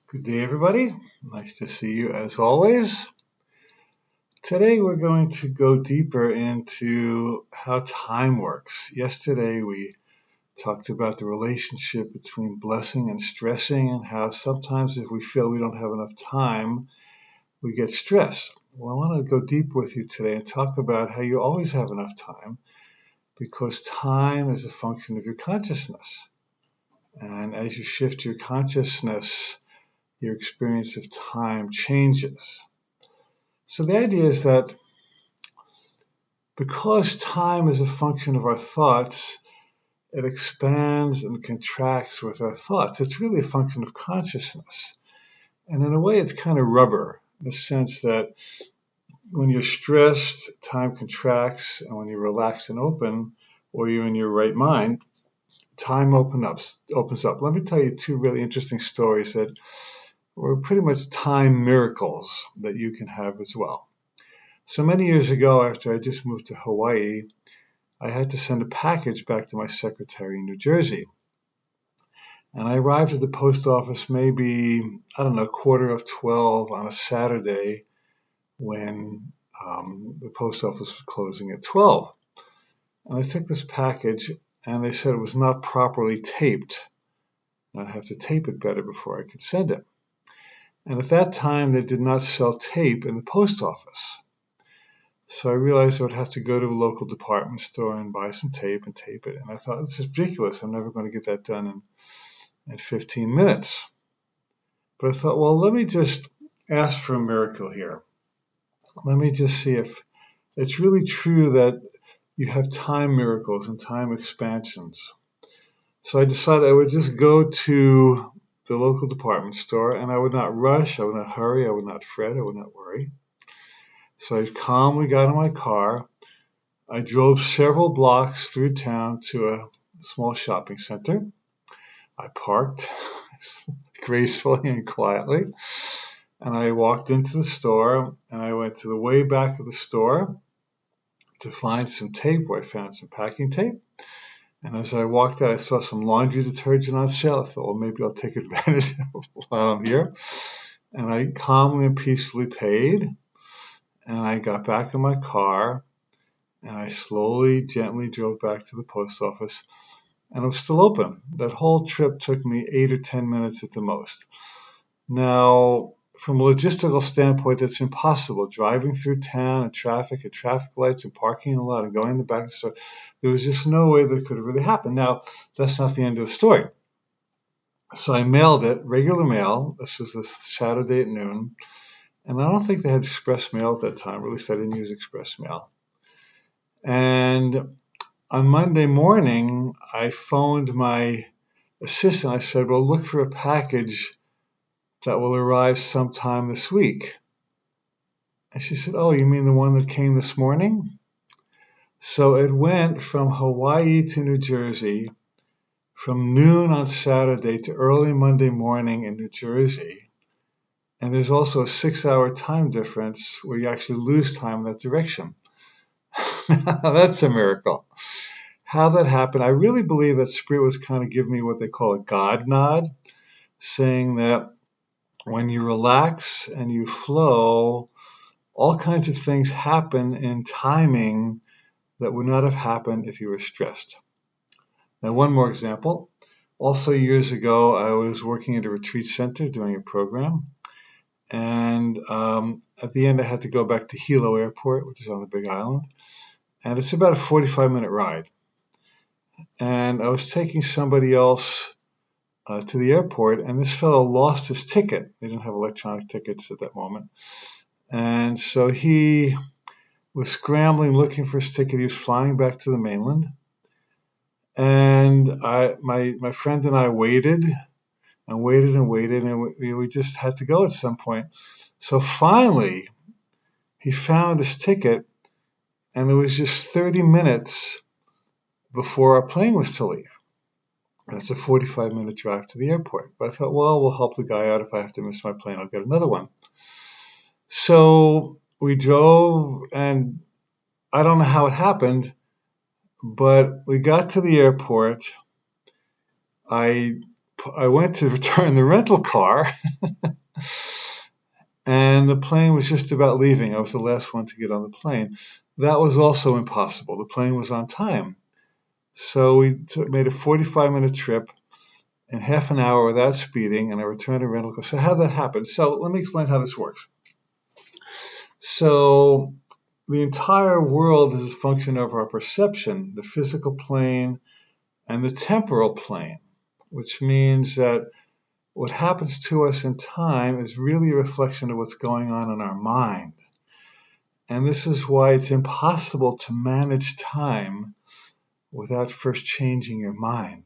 Good day, everybody. Nice to see you as always. Today we're going to go deeper into how time works. Yesterday we talked about the relationship between blessing and stressing and how sometimes if we feel we don't have enough time, we get stressed. Well, I want to go deep with you today and talk about how you always have enough time because time is a function of your consciousness. And as you shift your consciousness, your experience of time changes. So the idea is that because time is a function of our thoughts, it expands and contracts with our thoughts. It's really a function of consciousness. And in a way, it's kind of rubber in the sense that when you're stressed, time contracts, and when you're relaxed and open, or you're in your right mind, time opens up. Let me tell you two really interesting stories that were pretty much time miracles that you can have as well. So many years ago, after I just moved to Hawaii, I had to send a package back to my secretary in New Jersey. And I arrived at the post office maybe, 12:15 on a Saturday when the post office was closing at 12. And I took this package and they said it was not properly taped. I'd have to tape it better before I could send it. And at that time, they did not sell tape in the post office. So I realized I would have to go to a local department store and buy some tape and tape it. And I thought, this is ridiculous. I'm never going to get that done in 15 minutes. But I thought, well, let me just ask for a miracle here. Let me just see if it's really true that you have time miracles and time expansions. So I decided I would just go to the local department store, and I would not rush, I would not hurry, I would not fret, I would not worry. So I calmly got in my car. I drove several blocks through town to a small shopping center. I parked gracefully and quietly, and I walked into the store, and I went to the way back of the store to find some tape where I found some packing tape. And as I walked out, I saw some laundry detergent on sale. I thought, well, maybe I'll take advantage of it while I'm here. And I calmly and peacefully paid. And I got back in my car. And I slowly, gently drove back to the post office. And it was still open. That whole trip took me 8 or 10 minutes at the most. Now, from a logistical standpoint, that's impossible. Driving through town and traffic lights and parking in a lot and going in the back of the store, there was just no way that could have really happened. Now, that's not the end of the story. So I mailed it, regular mail. This was a Saturday at noon. And I don't think they had express mail at that time, or at least I didn't use express mail. And on Monday morning, I phoned my assistant. I said, well, look for a package that will arrive sometime this week. And she said, oh, you mean the one that came this morning? So it went from Hawaii to New Jersey from noon on Saturday to early Monday morning in New Jersey. And there's also a 6-hour time difference where you actually lose time in that direction. That's a miracle. How that happened, I really believe that Spirit was kind of giving me what they call a God nod, saying that when you relax and you flow, all kinds of things happen in timing that would not have happened if you were stressed. Now, one more example. Also, years ago, I was working at a retreat center doing a program. And at the end, I had to go back to Hilo Airport, which is on the Big Island. And it's about a 45-minute ride. And I was taking somebody else to the airport, and this fellow lost his ticket. They didn't have electronic tickets at that moment. And so he was scrambling, looking for his ticket. He was flying back to the mainland. And my friend and I waited, and we just had to go at some point. So finally, he found his ticket, and it was just 30 minutes before our plane was to leave. And it's a 45-minute drive to the airport. But I thought, well, we'll help the guy out. If I have to miss my plane, I'll get another one. So we drove, and I don't know how it happened, but we got to the airport. I I went to return the rental car, and the plane was just about leaving. I was the last one to get on the plane. That was also impossible. The plane was on time. So we made a 45-minute trip in half an hour without speeding, and I returned a rental car. So how that happened? So let me explain how this works. So the entire world is a function of our perception, the physical plane and the temporal plane, which means that what happens to us in time is really a reflection of what's going on in our mind. And this is why it's impossible to manage time without first changing your mind.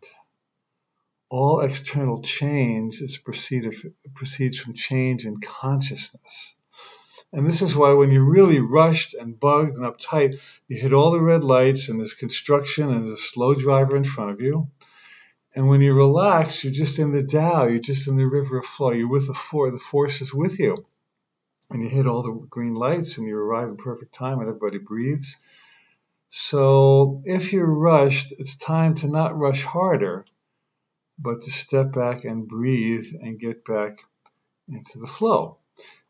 All external change proceeds from change in consciousness. And this is why when you're really rushed and bugged and uptight, you hit all the red lights and there's construction and there's a slow driver in front of you. And when you relax, you're just in the Tao, you're just in the river of flow, you're with the force is with you. And you hit all the green lights and you arrive in perfect time and everybody breathes. So if you're rushed, it's time to not rush harder, but to step back and breathe and get back into the flow.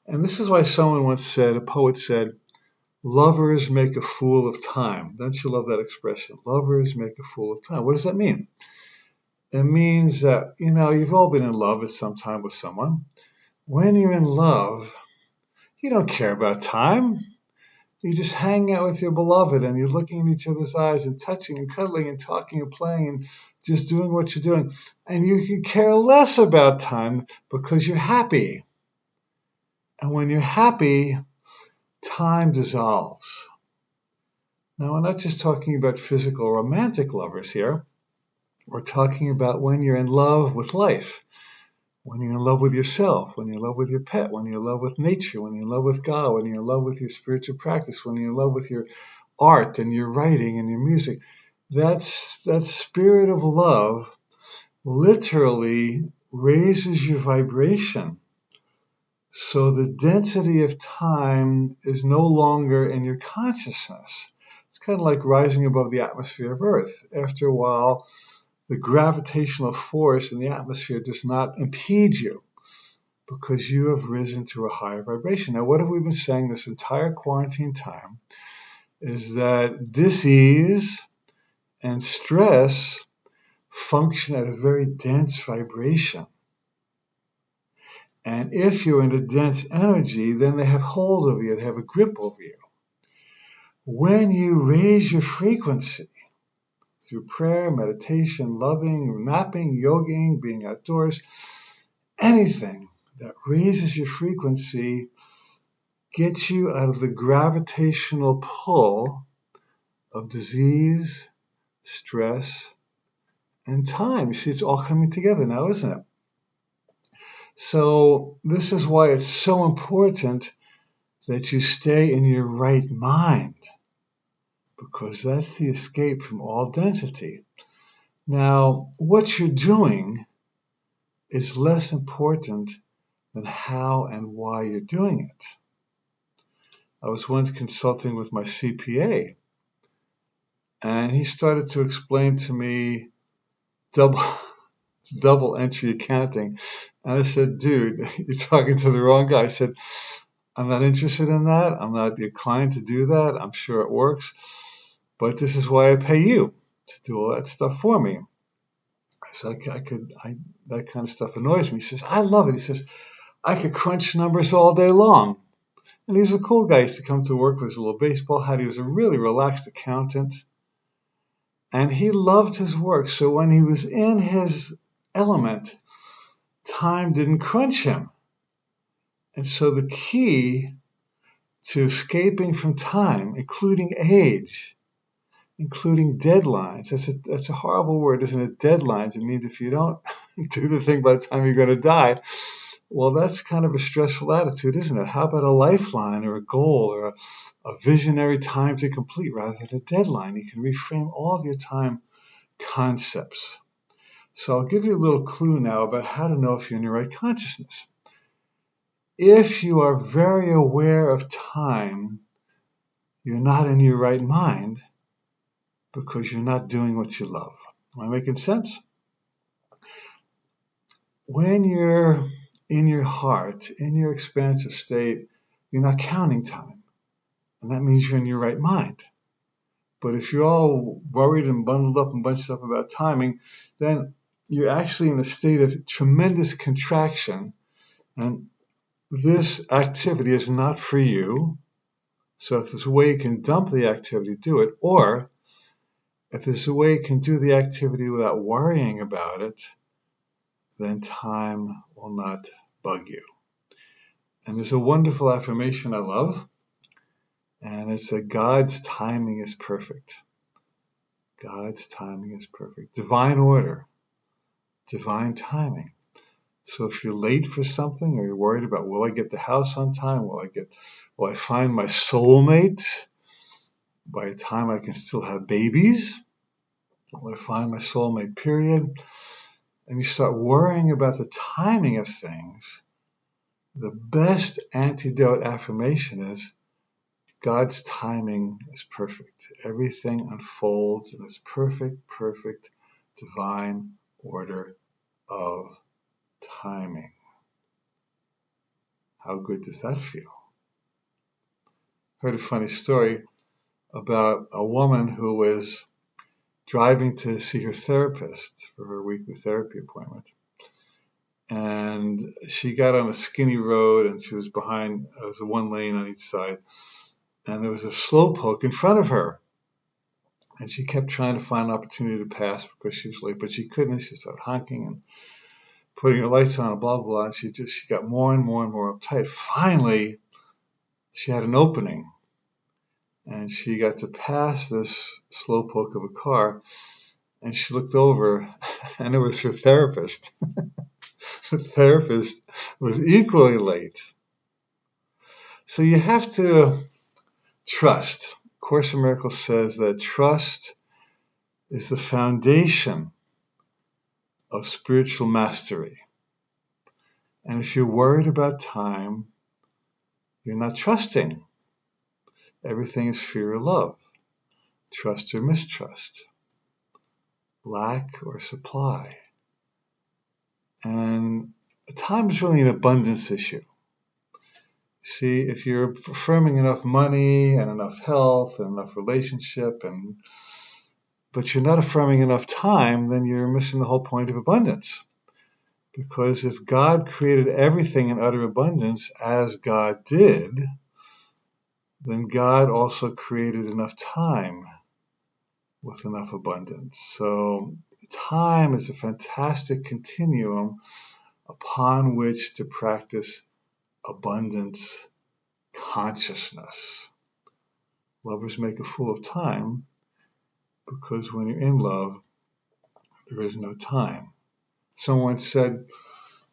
And this is why someone once said, a poet said, lovers make a fool of time. Don't you love that expression? Lovers make a fool of time. What does that mean? It means that, you've all been in love at some time with someone. When you're in love, you don't care about time. You just hang out with your beloved and you're looking in each other's eyes and touching and cuddling and talking and playing and just doing what you're doing. And you care less about time because you're happy. And when you're happy, time dissolves. Now, we're not just talking about physical romantic lovers here. We're talking about when you're in love with life, when you're in love with yourself, when you're in love with your pet, when you're in love with nature, when you're in love with God, when you're in love with your spiritual practice, when you're in love with your art and your writing and your music. That spirit of love literally raises your vibration. So the density of time is no longer in your consciousness. It's kind of like rising above the atmosphere of Earth. After a while, the gravitational force in the atmosphere does not impede you because you have risen to a higher vibration. Now, what have we been saying this entire quarantine time is that dis-ease and stress function at a very dense vibration. And if you're in a dense energy, then they have hold of you, they have a grip over you. When you raise your frequency through prayer, meditation, loving, napping, yogaing, being outdoors, anything that raises your frequency gets you out of the gravitational pull of disease, stress, and time. You see, it's all coming together now, isn't it? So this is why it's so important that you stay in your right mind, because that's the escape from all density. Now, what you're doing is less important than how and why you're doing it. I was once consulting with my CPA, and he started to explain to me double entry accounting. And I said, dude, you're talking to the wrong guy. I said, I'm not interested in that. I'm not inclined to do that. I'm sure it works. But this is why I pay you to do all that stuff for me. So that kind of stuff annoys me. He says, I love it. He says, I could crunch numbers all day long. And he was a cool guy. He used to come to work with his little baseball hat. He was a really relaxed accountant. And he loved his work. So when he was in his element, time didn't crunch him. And so the key to escaping from time, including age, including deadlines. That's a horrible word, isn't it? Deadlines. It means if you don't do the thing by the time you're going to die, well, that's kind of a stressful attitude, isn't it? How about a lifeline or a goal or a visionary time to complete rather than a deadline? You can reframe all of your time concepts. So I'll give you a little clue now about how to know if you're in your right consciousness. If you are very aware of time, you're not in your right mind because you're not doing what you love. Am I making sense? when you're in your heart, in your expansive state, you're not counting time. And that means you're in your right mind. But if you're all worried and bundled up and bunched up about timing, then you're actually in a state of tremendous contraction. And this activity is not for you. So if there's a way you can dump the activity, do it. Or if there's a way you can do the activity without worrying about it, then time will not bug you. And there's a wonderful affirmation I love, and it's that God's timing is perfect. God's timing is perfect. Divine order, divine timing. So if you're late for something, or you're worried about, will I get the house on time? Will I find my soulmate by the time I can still have babies? Will I find my soulmate, period? And you start worrying about the timing of things, the best antidote affirmation is God's timing is perfect. Everything unfolds in its perfect, divine order of timing. How good does that feel? Heard a funny story about a woman who was driving to see her therapist for her weekly therapy appointment. And she got on a skinny road, and she was behind, there was a one lane on each side, and there was a slowpoke in front of her. And she kept trying to find an opportunity to pass because she was late, but she couldn't. She started honking and putting her lights on and blah, blah, blah. And she got more and more uptight. Finally, she had an opening, and she got to pass this slowpoke of a car, and she looked over, and it was her therapist. The therapist was equally late. So you have to trust. Course in Miracles says that trust is the foundation of spiritual mastery. And if you're worried about time, you're not trusting. Everything is fear or love, trust or mistrust, lack or supply. And time is really an abundance issue. See, if you're affirming enough money and enough health and enough relationship, but you're not affirming enough time, then you're missing the whole point of abundance. Because if God created everything in utter abundance as God did, then God also created enough time with enough abundance. So time is a fantastic continuum upon which to practice abundance consciousness. Lovers make a fool of time because when you're in love, there is no time. Someone said,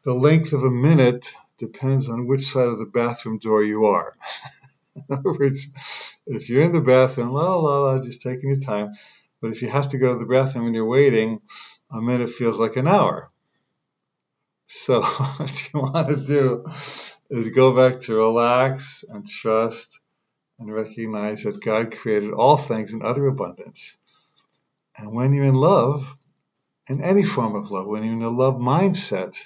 the length of a minute depends on which side of the bathroom door you are. In other words, if you're in the bathroom, just taking your time. But if you have to go to the bathroom and you're waiting, a minute feels like an hour. So what you want to do is go back to relax and trust and recognize that God created all things in utter abundance. And when you're in love, in any form of love, when you're in a love mindset,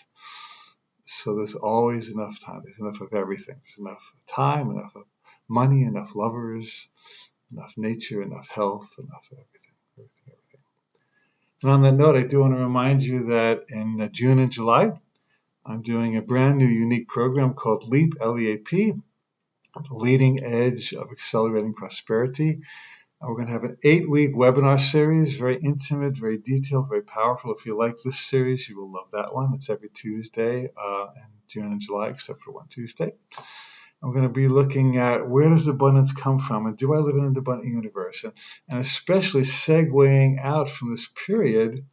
so there's always enough time. There's enough of everything. There's enough time, enough of money, enough lovers, enough nature, enough health, enough of everything. And on that note, I do want to remind you that in June and July, I'm doing a brand new unique program called LEAP, L-E-A-P, the Leading Edge of Accelerating Prosperity. And we're going to have an 8-week webinar series, very intimate, very detailed, very powerful. If you like this series, you will love that one. It's every Tuesday in June and July, except for one Tuesday. I'm going to be looking at where does abundance come from, and do I live in an abundant universe? And especially segueing out from this period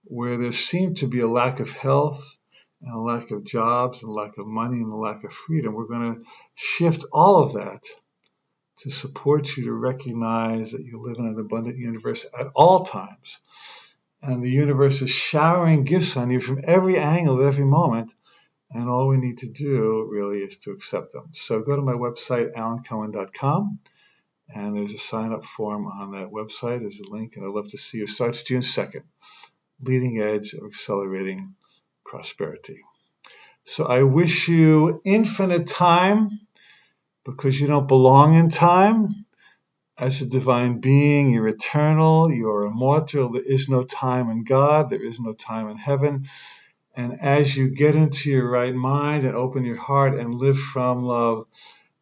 where there seemed to be a lack of health and a lack of jobs and a lack of money and a lack of freedom. We're going to shift all of that to support you to recognize that you live in an abundant universe at all times. And the universe is showering gifts on you from every angle at every moment. And all we need to do really is to accept them. So go to my website, alancohen.com, and there's a sign-up form on that website. There's a link, and I'd love to see you. Starts June 2nd, Leading Edge of Accelerating prosperity. So I wish you infinite time, because you don't belong in time. As a divine being, you're eternal, you're immortal. There is no time in God, there is no time in heaven. And as you get into your right mind and open your heart and live from love,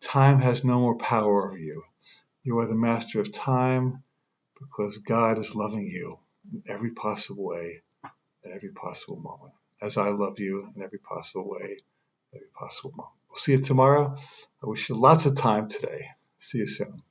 time has no more power over you. You are the master of time, because God is loving you in every possible way, at every possible moment, as I love you in every possible way, every possible moment. We'll see you tomorrow. I wish you lots of time today. See you soon.